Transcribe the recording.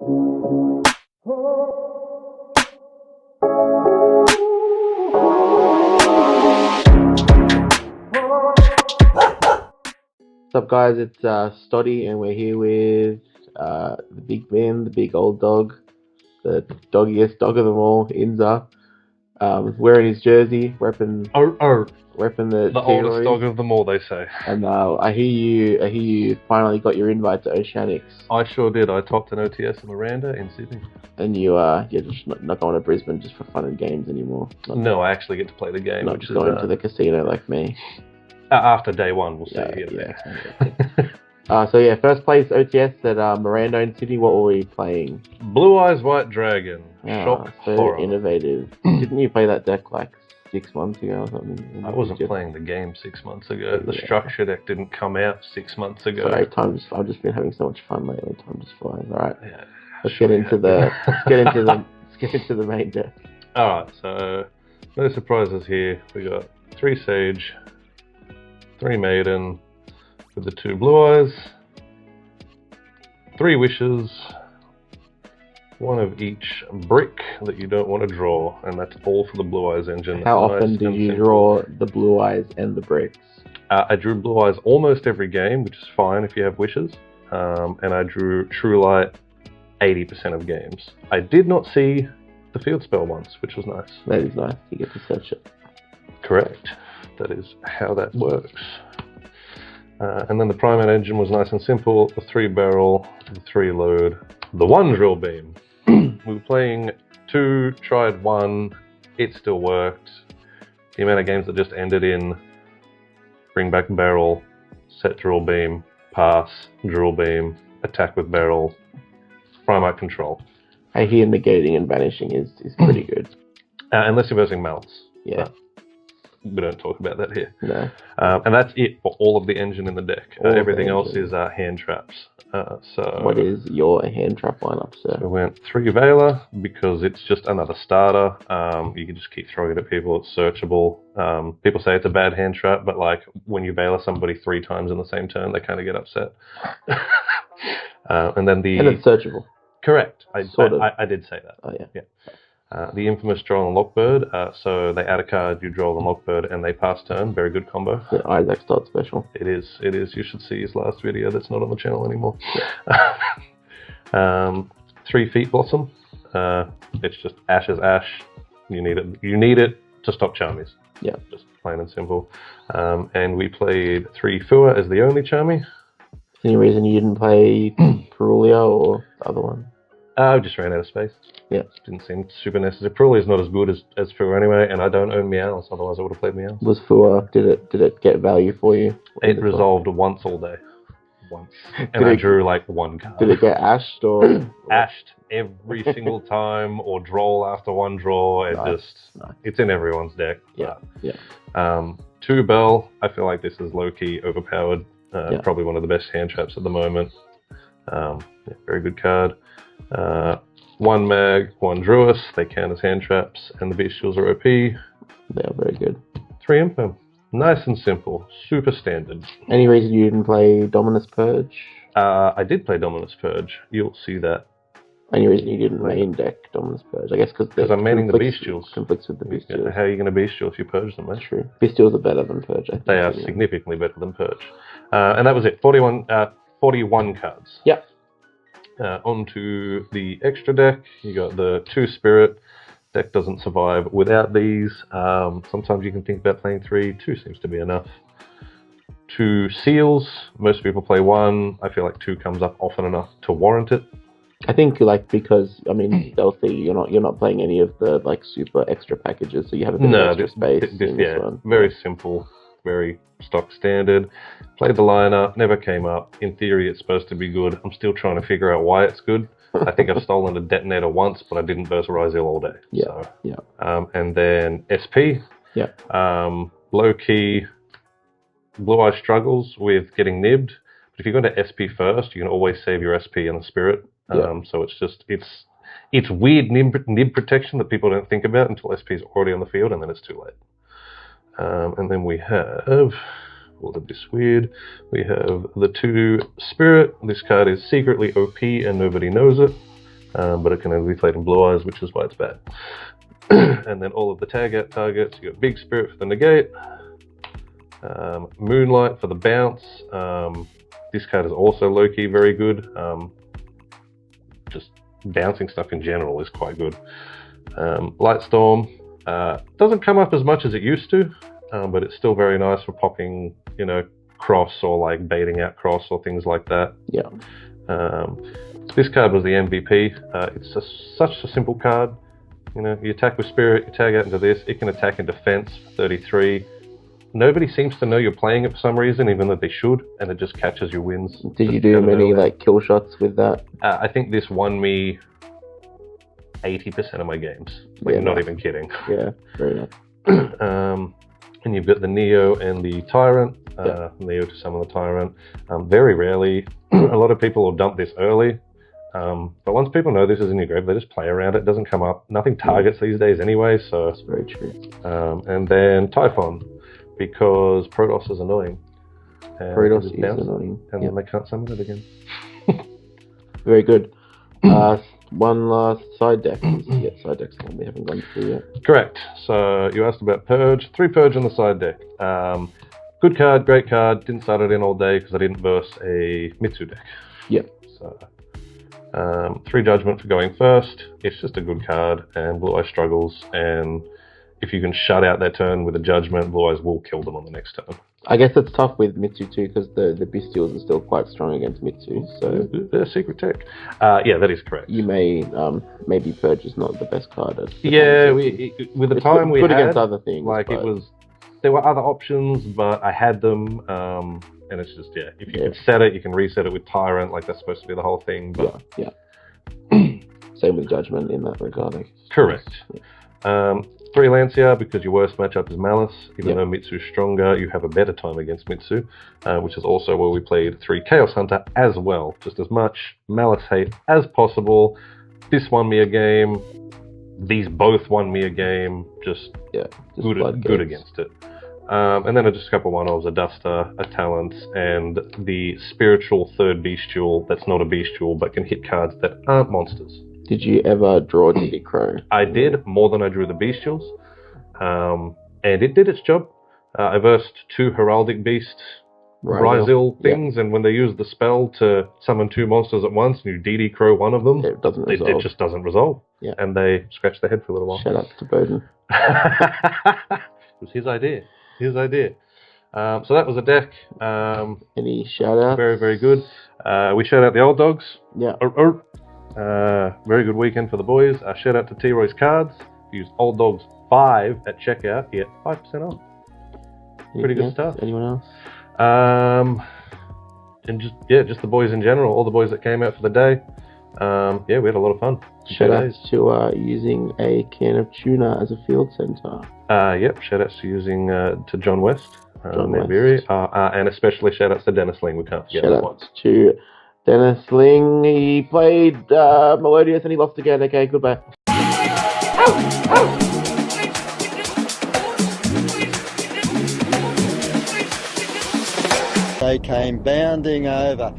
What's up, guys? It's Stoddy, and we're here with the big man, the big old dog, the doggiest dog of them all, Inza. Wearing his jersey, repping the oldest dog of them all, they say. And I hear you finally got your invite to Oceanics. I sure did. I topped an OTS in Miranda in Sydney. And you're just not going to Brisbane just for fun and games anymore. No, I actually get to play the game. Not just going to the casino like me. After day one, we'll see. First place OTS at Miranda in Sydney. What were we playing? Blue Eyes White Dragon. Shock so horror. Innovative. Didn't you play that deck like 6 months ago or something? I wasn't playing the game 6 months ago. The structure deck didn't come out 6 months ago. Sorry, I've just been having so much fun lately. Time just flies. All right, yeah, let's get into the main deck. All right, so no surprises here. We got 3 Sage, 3 Maiden with the 2 Blue Eyes, 3 Wishes, 1 of each brick that you don't want to draw, and that's all for the Blue Eyes engine. How often do you draw the Blue Eyes and the bricks? I drew Blue Eyes almost every game, which is fine if you have Wishes, and I drew True Light 80% of games. I did not see the field spell once, which was nice. That is nice. You get to search it. Correct. That is how that works. And then the Primite engine was nice and simple. The 3 barrel, the 3 load, the 1 drill beam. We were playing 2, tried 1, it still worked. The amount of games that just ended in bring back barrel, set drill beam, pass, drill beam, attack with barrel, Primite control. I hear negating and banishing is pretty good. Unless you're versing Malts. Yeah. We don't talk about that here. No. And that's it for all of the engine in the deck. Everything else is hand traps. So what is your hand trap lineup, sir? We went 3 Veiler because it's just another starter. You can just keep throwing it at people. It's searchable. People say it's a bad hand trap, but like when you Veiler somebody 3 times in the same turn, they kind of get upset. And it's searchable. Correct. I did say that. Oh yeah. The infamous draw on Lockbird. So they add a card, you draw the Lockbird, and they pass turn. Very good combo. The Isaac start special. It is. You should see his last video. That's not on the channel anymore. 3 Feet Blossom. It's just Ash is Ash. You need it to stop Charmies. Yeah. Just plain and simple. And we played 3 Fua as the only Charmy. Any reason you didn't play Perulia or the other one? I just ran out of space. Yeah. Didn't seem super necessary. Perulia is not as good as Fua anyway, and I don't own Meows, otherwise I would have played Meows. Was Fua, did it get value for you? It resolved once all day. Once. And I drew like 1 card. Did it get ashed or? Ashed every single time, or draw after 1 draw. It's in everyone's deck. Yeah. 2 Bell, I feel like this is low-key overpowered. Probably one of the best hand traps at the moment. Very good card. 1 Mag, 1 Druis, they count as hand traps, and the Bestials are OP. They are very good. 3 Impo. Nice and simple, super standard. Any reason you didn't play Dominus Purge? I did play Dominus Purge, you'll see that. Any reason you didn't main deck Dominus Purge? I guess because I'm maining the Bestials. Conflicts with the Bestials. Yeah, how are you going to Bestial if you Purge them, mate? True. Bestials are better than Purge, I think. They are significantly better than Purge. And that was it, 41 cards. Yep. Onto the extra deck, you got the 2 Spirit. Deck doesn't survive without these. Sometimes you can think about playing 3. 2 seems to be enough. 2 Seals. Most people play 1. I feel like 2 comes up often enough to warrant it. I think because stealthy, you're not playing any of the like super extra packages, so you have a bit of extra space. This one. Very simple, very stock standard. Played the liner, never came up. In theory, it's supposed to be good. I'm still trying to figure out why it's good. I think I've stolen a detonator once, but I didn't bursarize it all day. And then SP. Yeah. Low key, Blue Eye struggles with getting nibbed. But if you go into SP first, you can always save your SP in the Spirit. So it's weird nib protection that people don't think about until SP is already on the field, and then it's too late. And then we have, all of this weird, we have the 2 Spirit. This card is secretly OP and nobody knows it. but it can only be played in Blue Eyes, which is why it's bad. And then all of the tag out targets, you got Big Spirit for the negate, Moonlight for the bounce. This card is also low-key very good. Just bouncing stuff in general is quite good. Lightstorm doesn't come up as much as it used to, but it's still very nice for popping, you know, cross or like baiting out cross or things like that. Yeah. This card was the MVP. It's such a simple card. You know, you attack with Spirit, you tag out into this, it can attack in defense for 33. Nobody seems to know you're playing it for some reason, even though they should, and it just catches your wins. Did you do many like kill shots with that? I think this won me 80% of my games. Like, Yeah, not nice. even kidding. Yeah, very nice. And you've got the Neo and the Tyrant. Neo to summon the Tyrant. Very rarely, a lot of people will dump this early. But once people know this is in your grave, they just play around it. It doesn't come up. Nothing targets these days anyway, so... That's very true. And then Typhon, because Protoss is annoying. And Protoss is bounce, annoying. and then they can't summon it again. Very good. One last side deck. Yeah, side deck's the one we haven't gone through yet. Correct. So you asked about Purge. 3 Purge on the side deck. Good card, great card. Didn't start it in all day because I didn't verse a Mitsu deck. Yeah. So 3 Judgment for going first. It's just a good card, and Blue Eyes struggles, and if you can shut out their turn with a Judgment, Blue Eyes will kill them on the next turn. I guess it's tough with Mitsu too, because the Bestials are still quite strong against Mitsu, so... They're secret tech. Yeah, that is correct. You may, maybe Purge is not the best card. Yeah, with the it's time we good had, against other things. like, but... there were other options, but I had them, and it's just, yeah, if you can set it, you can reset it with Tyrant, like that's supposed to be the whole thing, but... Yeah. Same with Judgment in that regard, I guess. Correct. Yeah. 3 Lancia, because your worst matchup is Malice. Even though Mitsu's stronger, you have a better time against Mitsu, which is also where we played 3 Chaos Hunter as well. Just as much Malice hate as possible. This won me a game. These both won me a game. Just good against it. And then just a couple one-offs, a Duster, a Talent, and the Spiritual third Bestial that's not a Bestial but can hit cards that aren't monsters. Did you ever draw Diddy Crow? I did, more than I drew the Bestials. And it did its job. I versed 2 Heraldic Beasts, Ryzil things, and when they use the spell to summon 2 monsters at once, and you DD Crow one of them, it doesn't resolve. It just doesn't resolve. Yeah. And they scratch their head for a little while. Shout out to Bowden. It was his idea. So that was a deck. Any shout outs? Very, very good. We shout out the Old Dogs. Yeah. Very good weekend for the boys. Shout out to T-Roy's Cards. Use OldDogs5 at checkout. You get 5% off. Pretty good stuff. Anyone else? And just the boys in general. All the boys that came out for the day. We had a lot of fun. Shout out to using a can of tuna as a field center. Shout outs to using to John West. John West. And especially shout outs to Dennis Ling. We can't forget that one. Shout outs to Dennis Ling. He played Melodious and he lost again. Okay, goodbye. They came bounding over.